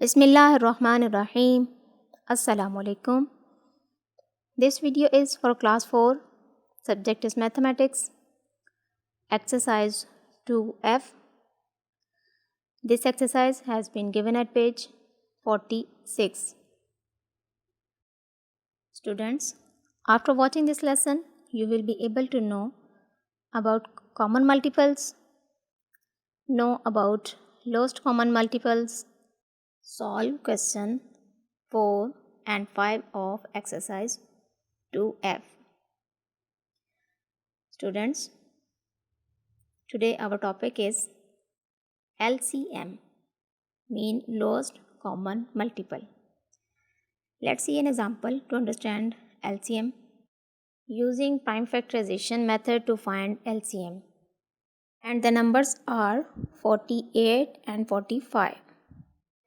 Bismillahirrahmanirrahim. Assalamualaikum. This video is for class 4. Subject is mathematics. Exercise 2F. This exercise has been given at page 46. Students, after watching this lesson, you will be able to know about common multiples, know about lowest common multiples, solve question 4 and 5 of exercise 2F. Students, today our topic is LCM, mean lowest common multiple. Let's see an example to understand LCM. Using prime factorization method to find LCM, and the numbers are 48 and 45.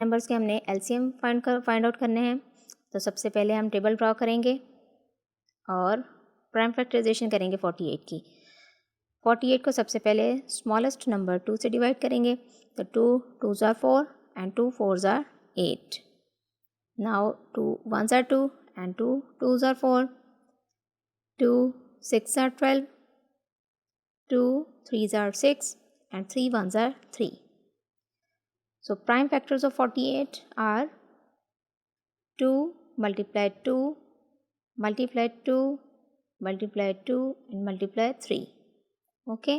Numbers के हमने LCM find out करने हैं, तो सबसे पहले हम table draw करेंगे और प्राइम फैक्टराइजेशन करेंगे 48 की। 48 को सबसे पहले स्मॉलेस्ट नंबर 2 से डिवाइड करेंगे, तो 2 2s are 4 and 2 4s are 8. Now 2 1s are 2 and 2 2s are 4. 2 6 are 12, 2 3s are 6 and 3 1s are 3. So prime factors of 48 are 2 multiplied 2 multiplied 2 multiplied 2 and multiplied 3. Okay,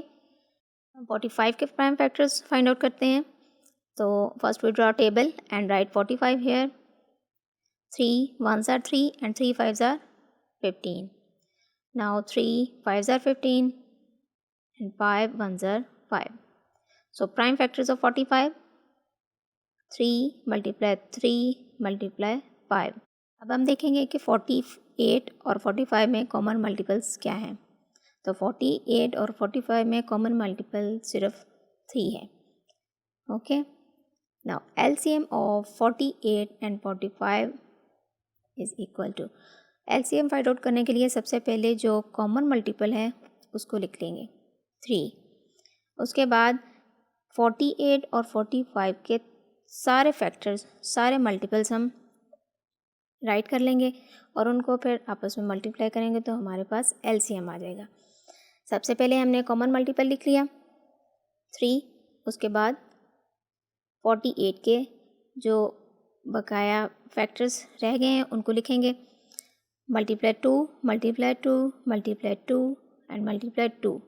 45 के prime factors find out करते हैं। तो first we draw table and write 45 here. 3 1s are 3 and 3 5s are 15. Now 3 5s are 15 and 5 1s are 5. So prime factors of 45, 3 multiply 3 multiply 5. अब हम देखेंगे कि 48 और 45 में कॉमन मल्टीपल्स क्या हैं। तो 48 और 45 में कॉमन मल्टीपल सिर्फ 3 है। Okay, now LCM of 48 and 45 is equal to, LCM find out करने के लिए सबसे पहले जो कॉमन मल्टीपल है उसको लिख लेंगे 3। उसके बाद 48 और 45 के सारे फैक्टर्स, सारे मल्टीपल्स हम राइट कर लेंगे और उनको फिर आपस में मल्टीप्लाई करेंगे तो हमारे पास LCM आ जाएगा। सबसे पहले हमने कॉमन मल्टीपल लिख लिया 3, उसके बाद 48 के जो बकाया फैक्टर्स रह गए हैं उनको लिखेंगे, multiply 2 multiply 2 multiply 2 and multiply 2।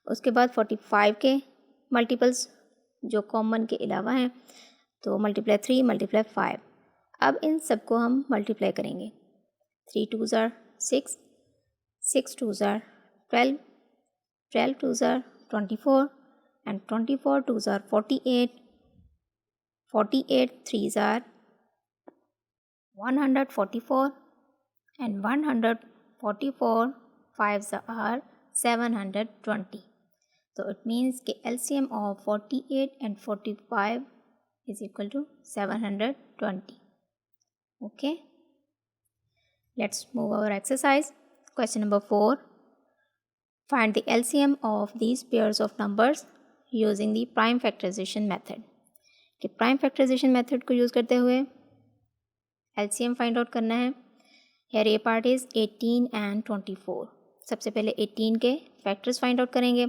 उसके बाद 45 के मल्टीपल्स जो कॉमन के अलावा हैं, तो मल्टीप्लाई 3 मल्टीप्लाई 5। अब इन सबको हम मल्टीप्लाई करेंगे। 3 2s are 6, 6 2s are 12, 12 2s are 24 and 24 2s are 48, 48 3s are 144 and 144 5s are 720. So it means कि LCM of 48 and 45 is equal to 720. Okay, let's move our exercise. Question number 4. Find the LCM of these pairs of numbers using the prime factorization method. कि prime factorization method को use करते हुए LCM find out करना है। Here A part is 18 and 24. सबसे पहले 18 के factors find out करेंगे,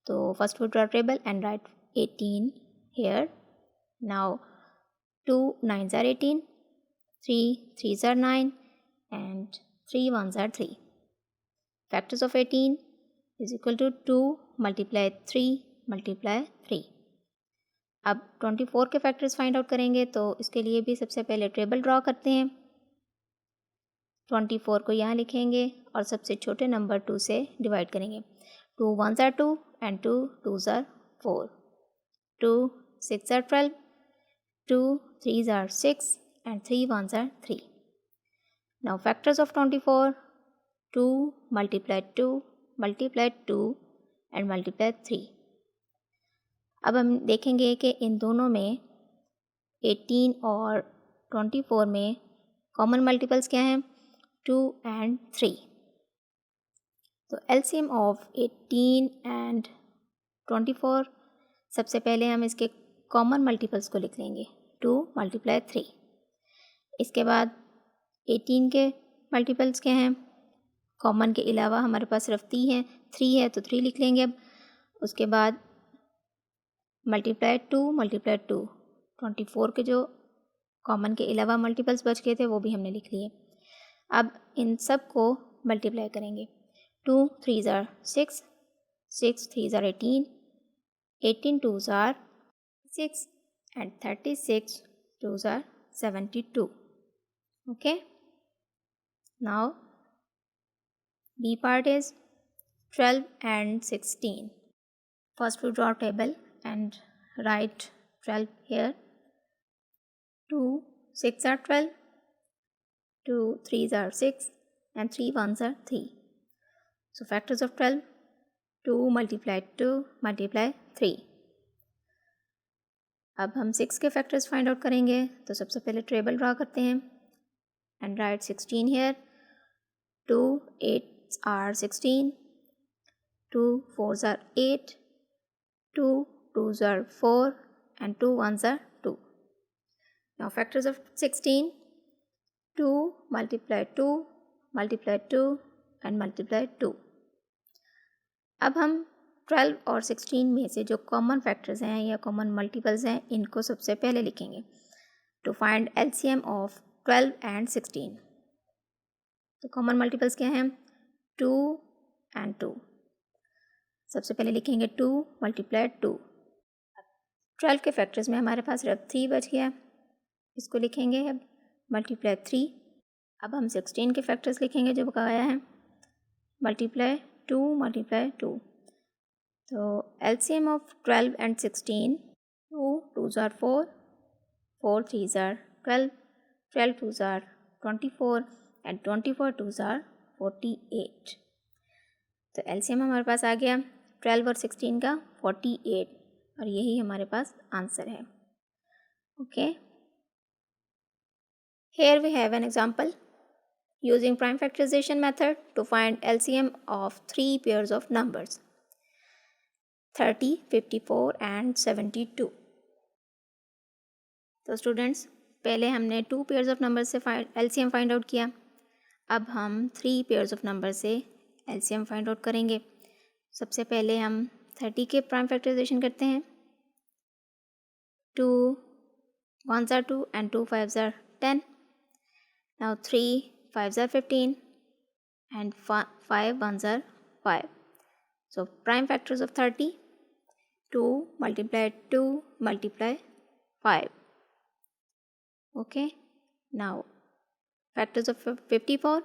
तो first we draw table and write 18 here. Now 2 9s are 18, 3 3s are 9 and 3 1s are 3. Factors of 18 is equal to 2 multiply 3 multiply 3. अब 24 के factors find out करेंगे, तो इसके लिए भी सबसे पहले टेबल ड्रॉ करते हैं। 24 को यहाँ लिखेंगे और सबसे छोटे नंबर 2 से डिवाइड करेंगे। 2 1s are 2 and 2 2s are 4. 2 6 are 12, 2 3s are 6 and 3 1s are 3. Now factors of 24, 2 multiplied 2 multiplied 2 and multiplied 3. अब हम देखेंगे कि इन दोनों में 18 और 24 में कॉमन मल्टीपल्स क्या हैं, 2 and 3. तो LCM ऑफ 18 and 24, सबसे पहले हम इसके कॉमन मल्टीपल्स को लिख लेंगे। 2 मल्टीप्लाई 3। इसके बाद 18 के मल्टीपल्स क्या हैं? कॉमन के अलावा हमारे पास सिर्फ 3 है तो 3 लिख लेंगे अब। उसके बाद मल्टीप्लाई 2 24 के जो कॉमन के अलावा मल्टीपल्स बच गए थे वो भी हमने लिख लिए। अब इन सब को मल्टीप्लाई करेंगे। 2 3 ज़ार 6, 6 3 ज़ार 18, 18 2 ज़ार 6 and 36 2 tsar 72. Okay. Now B part is 12 and 16. First we draw table and write 12 here. 2 6 are 12, 2 3s are 6 and 3 1s are 3. So factors of 12, 2 multiply 2 multiply 3. अब हम 6 के फैक्टर्स फाइंड आउट करेंगे। तो सबसे पहले टेबल ड्रा करते हैं and right 16 here. 2 8s are 16, 2 4s are 8, 2 2s are 4 and 2 1s are 2. Now factors of 16, 2 multiply 2 multiply 2 and multiply 2. अब हम 12 और 16 में से जो कॉमन फैक्टर्स हैं या कॉमन मल्टीपल्स हैं इनको सबसे पहले लिखेंगे to find LCM of 12 and 16. तो कॉमन मल्टीपल्स क्या हैं? 2 and 2. सबसे पहले लिखेंगे 2 मल्टीप्लाई 2. 12 के फैक्टर्स में हमारे पास सिर्फ 3 बच गया, इसको लिखेंगे अब मल्टीप्लाई 3. अब हम 16 के फैक्टर्स लिखेंगे जो बकाया हैं मल्टीप्लाई 2 मल्टीप्लाई 2. तो LCM of 12 and 16, 2 2s are 4, 4 3s are 12, 12 2s are 24 and 24 2s are 48. तो एलसीएम हमारे पास आ गया 12 और 16 का 48 और यही हमारे पास आंसर है. Okay, here we have an example using prime factorization method to find LCM of 3 pairs of numbers 30, 54 and 72. तो स्टूडेंट्स पहले हमने 2 पेयर्स ऑफ नंबर से LCM फाइंड आउट किया. अब हम 3 पेयर्स ऑफ नंबर से LCM फाइंड आउट करेंगे. सबसे पहले हम 30 के प्राइम फैक्टराइजेशन करते हैं. 2 1s are 2 and 2 5s are 10. Now 3 5s are 15 and 5 1s are 5. So prime factors of 30, 2 multiply 2 multiply 5. Okay, now factors of 54,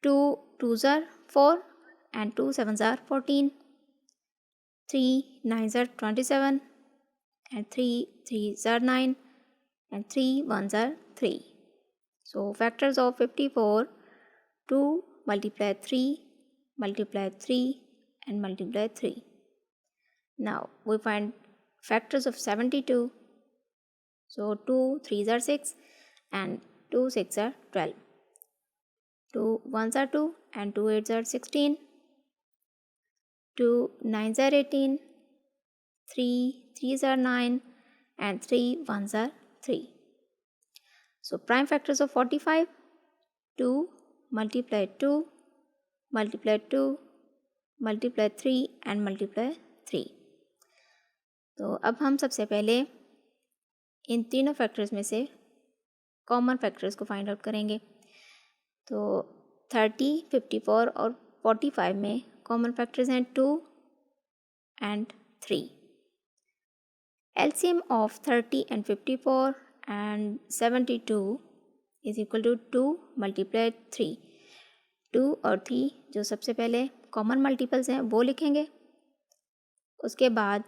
2 2s are 4 and 2 7s are 14, 3 9s are 27 and 3 3s are 9 and 3 1s are 3. So factors of 54, 2 multiply 3 multiply 3 and multiply 3. Now we find factors of 72. So 2 3s are 6 and 2 6 are 12. 2 1s are 2 and 2 8s are 16. 2 9s are 18. 3 3s are 9 and 3 1s are 3. So prime factors of 45, 2 multiply 2 multiply 2 multiply 3 and multiply 3. तो अब हम सबसे पहले इन तीनों factors में से common factors को find out करेंगे. तो 30, 54 और 45 में कॉमन फैक्टर्स हैं 2 and 3. LCM of 30 and 54 and 72 is equal to 2 multiply 3. 2 और 3 जो सबसे पहले कॉमन मल्टीपल्स हैं वो लिखेंगे. उसके बाद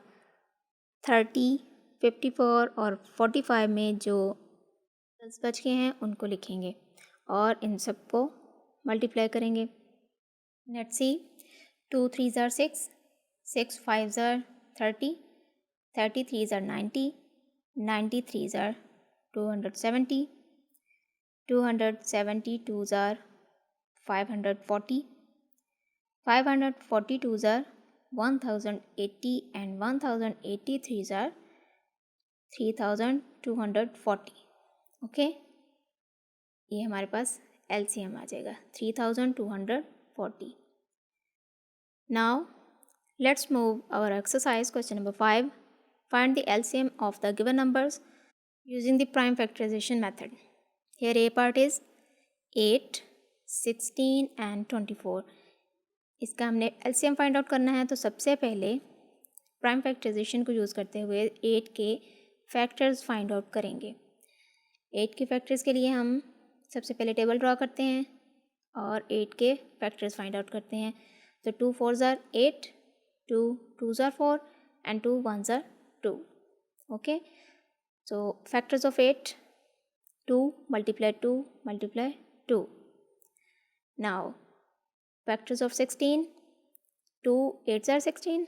30, 54 और 45 में जो बच गए हैं उनको लिखेंगे और इन सबको मल्टीप्लाई करेंगे. Let's see, 2 3s are 6, 6 5s are 30, 33s are 90, 93s are 270, 272s are 540, 542s are 1080 and 1083s are 3240. Okay, ये हमारे पास LCM आ जाएगा 3240. Now let's move our exercise. Question number 5. Find the LCM of the given numbers using the prime factorization method. Here A part is 8, 16 and 24. इसका हमने LCM find out करना है, तो सबसे पहले प्राइम फैक्टराइजेशन को यूज़ करते हुए 8 के फैक्टर्स फाइंड आउट करेंगे. 8 के फैक्टर्स के लिए हम सबसे पहले टेबल ड्रॉ करते हैं और 8 के फैक्टर्स फाइंड आउट करते हैं. तो 2 4s are 8, 2 2s are 4 and 2 1s are 2. Okay, so factors of 8, 2 multiply 2 multiply 2. Now factors of 16, 2 8s are 16,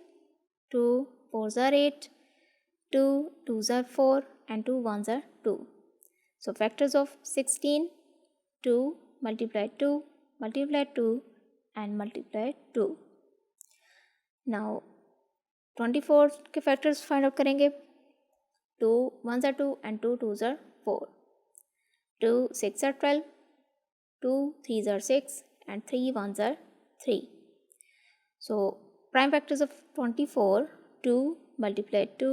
2 4s are 8, 2 2s are 4 and 2 1s are 2. So factors of 16, 2 multiply 2 multiply 2 and multiply 2. Now 24 के factors find out करेंगे. 2 1s are 2 and 2 2s are 4. 2 6 are 12, 2 3s are 6 and 3 1s are 3. So prime factors of 24, 2 multiply 2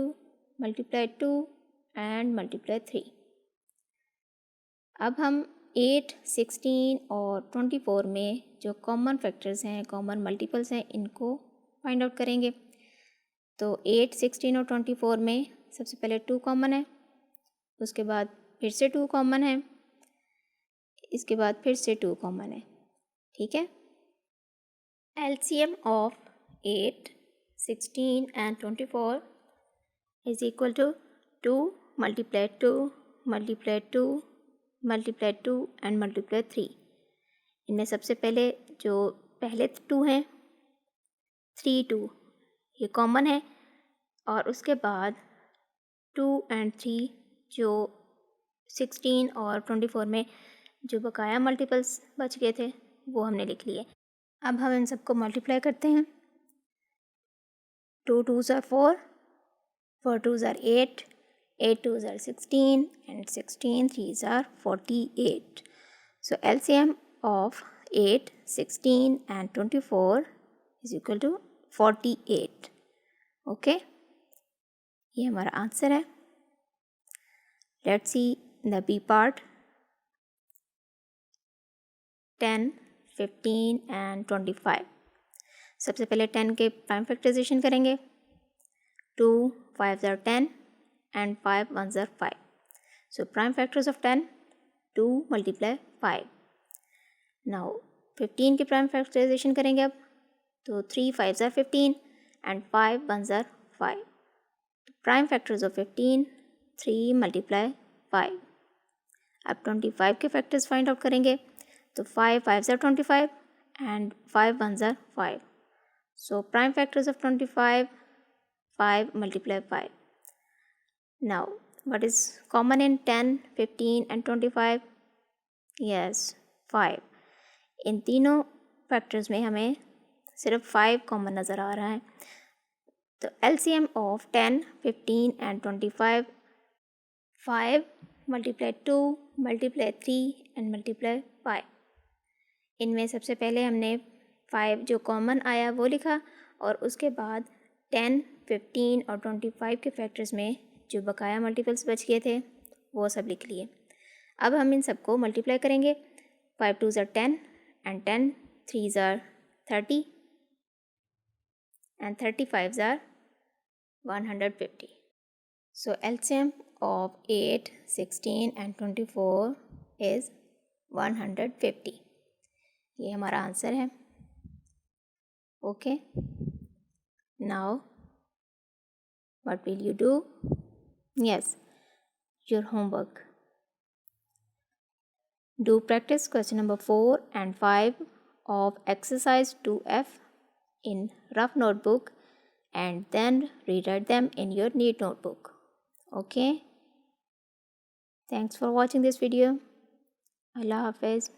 multiply 2 and multiply 3. अब हम 8, 16 और 24 में जो common factors हैं, common multiples हैं, इनको फाइंड आउट करेंगे. तो 8, 16 और 24 में सबसे पहले 2 कॉमन है, उसके बाद फिर से 2 कॉमन है, इसके बाद फिर से 2 कॉमन है. ठीक है. LCM of 8, 16 and 24 is equal to 2 multiply 2 multiply 2 multiply 2 and multiply 3. इनमें सबसे पहले जो पहले 2 हैं, 3 2 ये कॉमन है, और उसके बाद 2 and 3 जो 16 और 24 में जो बकाया मल्टीपल्स बच गए थे वो हमने लिख लिए. अब हम इन सबको मल्टीप्लाई करते हैं. 2 2s are 4, 4 2s are 8, 8 2s are 16 and 16 3s are 48. So LCM of 8, 16 and 24 is equal to 48. Okay, ये हमारा आंसर है. Let's see the B part. 10, 15 and 25. सबसे पहले 10 के प्राइम फैक्टराइजेशन करेंगे. 2 5s are 10 and 5 1s are 5. So prime factors of 10, 2 multiply 5. Now 15 के prime factorisation करेंगे अब. तो 3 5s are 15 and 5 1s are 5. Prime factors of 15, 3 multiply 5. अब 25 के फैक्टर्स फाइंड आउट करेंगे. तो 5 5s are 25 and 5 1s are 5. So prime factors of 25, 5 multiply 5. Now what is common in 10, 15 and 25? Yes, 5. इन तीनों factors में हमें सिर्फ 5 कॉमन नज़र आ रहा है. तो LCM of 10, 15 and 25, 5 multiply 2 multiply 3 and multiply 5. इनमें सबसे पहले हमने 5 जो कॉमन आया वो लिखा, और उसके बाद 10, 15 और 25 के फैक्टर्स में जो बकाया मल्टीपल्स बच गए थे वो सब लिख लिए. अब हम इन सबको मल्टीप्लाई करेंगे. 5 2s are 10 and 10 3s are 30 and 35s are 150. So LCM of 8, 16 and 24 is 150. ये हमारा आंसर है. Okay, now what will you do? Yes, your homework. Do practice question number 4 and 5 of exercise 2F in rough notebook and then rewrite them in your neat notebook. Okay? Thanks for watching this video. Allah Hafiz.